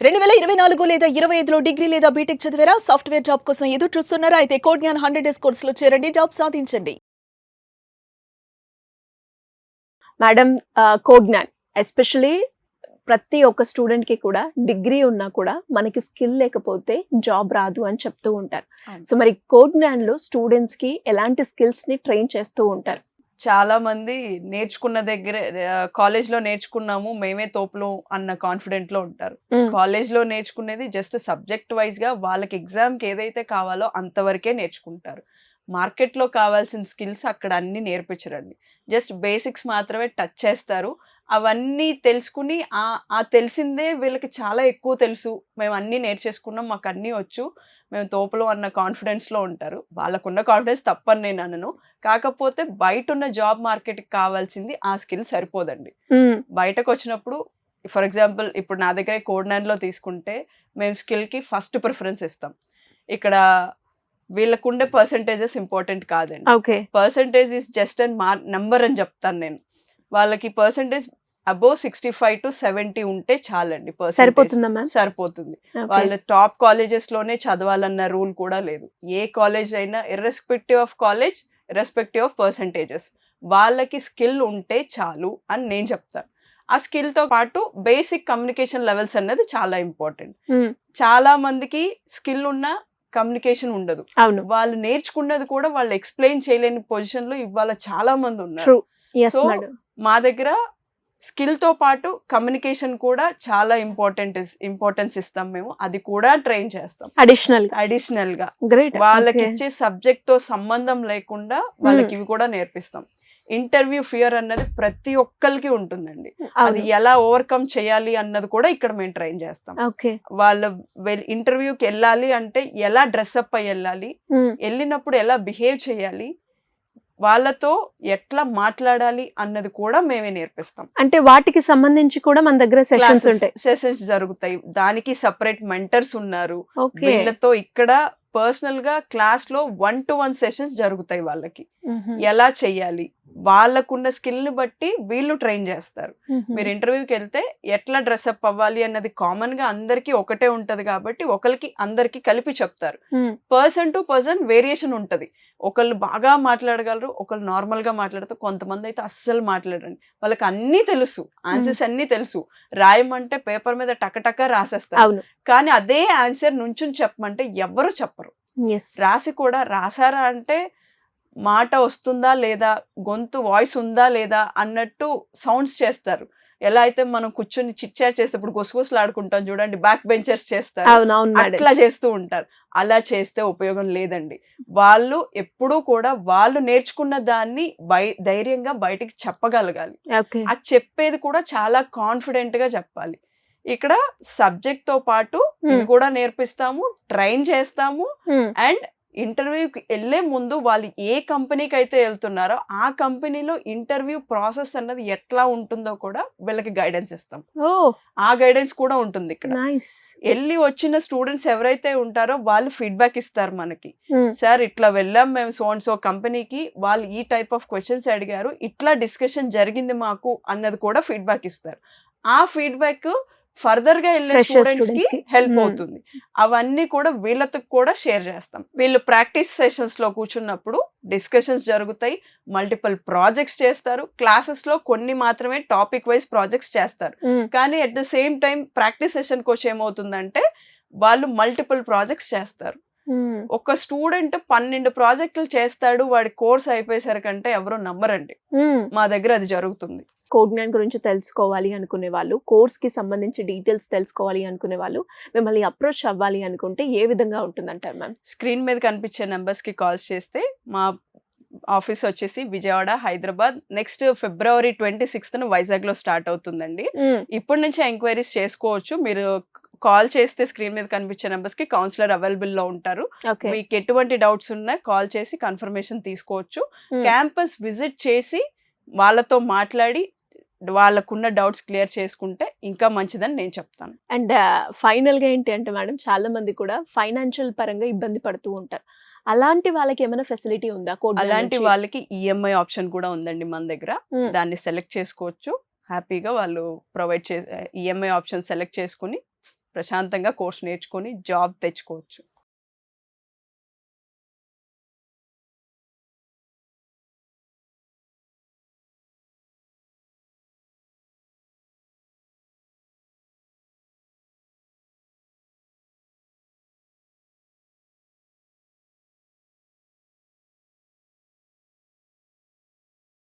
2024 లేదా 25లో డిగ్రీ లేదా బీటెక్ చదివారా? సాఫ్ట్‌వేర్ జాబ్ కోసం ఎదురు చూస్తున్నారా? అయితే కోడ్ జ్ఞాన్ 100 డేస్ కోర్సులో చేరండి. జాబ్ సాధించండి. మేడం కోడ్ జ్ఞాన్ ఎస్పెషలీ ప్రతి ఒక్క స్టూడెంట్కి కూడా డిగ్రీ ఉన్నా కూడా మనకి స్కిల్ లేకపోతే జాబ్ రాదు అని చెప్తూ ఉంటారు. సో మరి కోడ్ జ్ఞాన్లో స్టూడెంట్స్కి ఎలాంటి స్కిల్స్ని ట్రైన్ చేస్తూ ఉంటారు? చాలా మంది నేర్చుకున్న దగ్గరే కాలేజ్లో నేర్చుకున్నాము మేమే తోపులు అన్న కాన్ఫిడెంట్ లో ఉంటారు. కాలేజ్లో నేర్చుకునేది జస్ట్ సబ్జెక్ట్ వైజ్ గా వాళ్ళకి ఎగ్జామ్కి ఏదైతే కావాలో అంతవరకే నేర్చుకుంటారు. మార్కెట్లో కావాల్సిన స్కిల్స్ అక్కడ అన్ని నేర్పించరండి. జస్ట్ బేసిక్స్ మాత్రమే టచ్ చేస్తారు. అవన్నీ తెలుసుకుని ఆ తెలిసిందే వీళ్ళకి చాలా ఎక్కువ తెలుసు, మేము అన్నీ నేర్చేసుకున్నాం, మాకు అన్నీ వచ్చు, మేము తోపులు అన్న కాన్ఫిడెన్స్లో ఉంటారు. వాళ్ళకున్న కాన్ఫిడెన్స్ తప్పని నేను అనను. కాకపోతే బయట ఉన్న జాబ్ మార్కెట్కి కావాల్సింది ఆ స్కిల్ సరిపోదండి. బయటకు వచ్చినప్పుడు ఫర్ ఎగ్జాంపుల్ ఇప్పుడు నా దగ్గర కోడ్ జ్ఞాన్లో తీసుకుంటే మేము స్కిల్కి ఫస్ట్ ప్రిఫరెన్స్ ఇస్తాం. ఇక్కడ వీళ్ళకుండే పర్సంటేజెస్ ఇంపార్టెంట్ కాదండి. Percentage is just and number అని చెప్తాను నేను. వాళ్ళకి పర్సంటేజ్ అబోవ్ 65 to 70 ఉంటే చాలండి. సరిపోతుంది. వాళ్ళ టాప్ కాలేజెస్ లోనే చదవాలన్న రూల్ కూడా లేదు. ఏ కాలేజ్ అయినా irrespective of college, irrespective of percentages, వాళ్ళకి స్కిల్ ఉంటే చాలు అని నేను చెప్తాను. ఆ స్కిల్ తో పాటు బేసిక్ కమ్యూనికేషన్ లెవెల్స్ అన్నది చాలా ఇంపార్టెంట్. చాలా మందికి స్కిల్ ఉన్న కమ్యూనికేషన్ ఉండదు. వాళ్ళు నేర్చుకున్నది కూడా వాళ్ళు ఎక్స్ప్లెయిన్ చేయలేని పొజిషన్ లో ఇవాళ చాలా మంది ఉన్నారు. సో మా దగ్గర స్కిల్ తో పాటు కమ్యూనికేషన్ కూడా చాలా ఇంపార్టెన్స్ ఇస్తాం మేము. అది కూడా ట్రైన్ చేస్తాం అడిషనల్ గా. వాళ్ళకి ఇచ్చే సబ్జెక్ట్ తో సంబంధం లేకుండా వాళ్ళకి ఇవి కూడా నేర్పిస్తాం. ఇంటర్వ్యూ ఫియర్ అన్నది ప్రతి ఒక్కరికి ఉంటుందండి. అది ఎలా ఓవర్కమ్ చేయాలి అన్నది కూడా ఇక్కడ మేము ట్రైన్ చేస్తాం. వాళ్ళ ఇంటర్వ్యూకి వెళ్ళాలి అంటే ఎలా డ్రెస్అప్ అయ్యి వెళ్ళాలి, వెళ్ళినప్పుడు ఎలా బిహేవ్ చేయాలి, వాళ్ళతో ఎట్లా మాట్లాడాలి అన్నది కూడా మేమే నేర్పిస్తాం. అంటే వాటికి సంబంధించి కూడా మన దగ్గర సెషన్స్ జరుగుతాయి. దానికి సపరేట్ మెంటర్స్ ఉన్నారు. వీళ్ళతో ఇక్కడ పర్సనల్ గా క్లాస్ లో 1-to-1 సెషన్స్ జరుగుతాయి. వాళ్ళకి ఎలా చెయ్యాలి, వాళ్ళకున్న స్కిల్ ని బట్టి వీళ్ళు ట్రైన్ చేస్తారు. మీరు ఇంటర్వ్యూకి వెళ్తే ఎట్లా డ్రెస్అప్ అవ్వాలి అన్నది కామన్ గా అందరికి ఒకటే ఉంటది కాబట్టి ఒకరికి అందరికి కలిపి చెప్తారు. పర్సన్ టు పర్సన్ వేరియేషన్ ఉంటది. ఒకళ్ళు బాగా మాట్లాడగలరు, ఒకళ్ళు నార్మల్ గా మాట్లాడతారు, కొంతమంది అయితే అస్సలు మాట్లాడండి. వాళ్ళకి అన్ని తెలుసు, ఆన్సర్స్ అన్ని తెలుసు, రాయమంటే పేపర్ మీద టకటక రాసేస్తారు. కానీ అదే ఆన్సర్ నుంచుని చెప్పమంటే ఎవ్వరు చెప్పరు. రాసి కూడా రాసారా అంటే మాట వస్తుందా లేదా, గొంతు వాయిస్ ఉందా లేదా అన్నట్టు సౌండ్స్ చేస్తారు. ఎలా అయితే మనం కూర్చొని చిట్ చాట్ చేసేటప్పుడు గుసగుసలు ఆడుకుంటాం చూడండి, బ్యాక్ బెంచర్స్ చేస్తారు, అట్లా చేస్తూ ఉంటారు. అలా చేస్తే ఉపయోగం లేదండి. వాళ్ళు ఎప్పుడూ కూడా వాళ్ళు నేర్చుకున్న దాన్ని ధైర్యంగా బయటికి చెప్పగలగాలి. అది చెప్పేది కూడా చాలా కాన్ఫిడెంట్ గా చెప్పాలి. ఇక్కడ సబ్జెక్ట్ తో పాటు ఇవి కూడా నేర్పిస్తాము, ట్రైన్ చేస్తాము. అండ్ ఇంటర్వ్యూకి వెళ్లే ముందు వాళ్ళు ఏ కంపెనీకి అయితే వెళ్తున్నారో ఆ కంపెనీలో ఇంటర్వ్యూ ప్రాసెస్ అన్నది ఎట్లా ఉంటుందో కూడా వీళ్ళకి గైడెన్స్ ఇస్తాం. ఆ గైడెన్స్ కూడా ఉంటుంది ఇక్కడ. వెళ్ళి వచ్చిన స్టూడెంట్స్ ఎవరైతే ఉంటారో వాళ్ళు ఫీడ్బ్యాక్ ఇస్తారు మనకి. సార్ ఇట్లా వెళ్ళాం మేము సో కంపెనీకి, వాళ్ళు ఈ టైప్ ఆఫ్ క్వశ్చన్స్ అడిగారు, ఇట్లా డిస్కషన్ జరిగింది మాకు అన్నది కూడా ఫీడ్బ్యాక్ ఇస్తారు. ఆ ఫీడ్బ్యాక్ ఫర్దర్ గా వెళ్ళే స్టూడెంట్స్ కి హెల్ప్ అవుతుంది. అవన్నీ కూడా వీళ్ళతో కూడా షేర్ చేస్తాం. వీళ్ళు ప్రాక్టీస్ సెషన్స్ లో కూర్చున్నప్పుడు డిస్కషన్స్ జరుగుతాయి, మల్టిపుల్ ప్రాజెక్ట్స్ చేస్తారు. క్లాసెస్ లో కొన్ని మాత్రమే టాపిక్ వైజ్ ప్రాజెక్ట్స్ చేస్తారు. కానీ at the same time practice session కి వచ్చి ఏమవుతుందంటే వాళ్ళు మల్టిపుల్ ప్రాజెక్ట్స్ చేస్తారు. ఒక స్టూడెంట్ 12 ప్రాజెక్టులు చేస్తాడు, వాడి కోర్స్ అయిపోయేసరికంటే ఎవరో నమ్మరండి. మా దగ్గర అది జరుగుతుంది. కోడ్ జ్ఞాన్ గురించి తెలుసుకోవాలి అనుకునే వాళ్ళు, కోర్స్ కి సంబంధించి డీటెయిల్స్ తెలుసుకోవాలి అనుకునే వాళ్ళు మిమ్మల్ని అప్రోచ్ అవ్వాలి అనుకుంటే ఏ విధంగా ఉంటుందంటారు మ్యామ్? స్క్రీన్ మీద కనిపించే నెంబర్స్ కి కాల్స్ చేస్తే మా ఆఫీస్ వచ్చేసి Vijayawada, Hyderabad. Next February 26th Vizag లో స్టార్ట్ అవుతుందండి. ఇప్పటి నుంచి ఎంక్వైరీస్ చేసుకోవచ్చు. మీరు కాల్ చేస్తే స్క్రీన్ మీద కనిపించే నెంబర్స్ కి కౌన్సిలర్ అవైలబుల్ లో ఉంటారు. మీకు ఎటువంటి డౌట్స్ ఉన్నా కాల్ చేసి కన్ఫర్మేషన్ తీసుకోవచ్చు. క్యాంపస్ విజిట్ చేసి వాళ్ళతో మాట్లాడి వాళ్ళకున్న డౌట్స్ క్లియర్ చేసుకుంటే ఇంకా మంచిదని నేను చెప్తాను. అండ్ ఫైనల్ గా ఏంటి అంటే మేడం, చాలా మంది కూడా ఫైనాన్షియల్ పరంగా ఇబ్బంది పడుతూ ఉంటారు. అలాంటి వాళ్ళకి ఏమైనా ఫెసిలిటీ ఉందా? అలాంటి వాళ్ళకి ఈఎంఐ ఆప్షన్ కూడా ఉందండి మన దగ్గర. దాన్ని సెలెక్ట్ చేసుకోవచ్చు. హ్యాపీగా వాళ్ళు ప్రొవైడ్ ఈఎంఐ ఆప్షన్ సెలెక్ట్ చేసుకుని ప్రశాంతంగా కోర్స్ నేర్చుకొని జాబ్ తెచ్చుకోవచ్చు.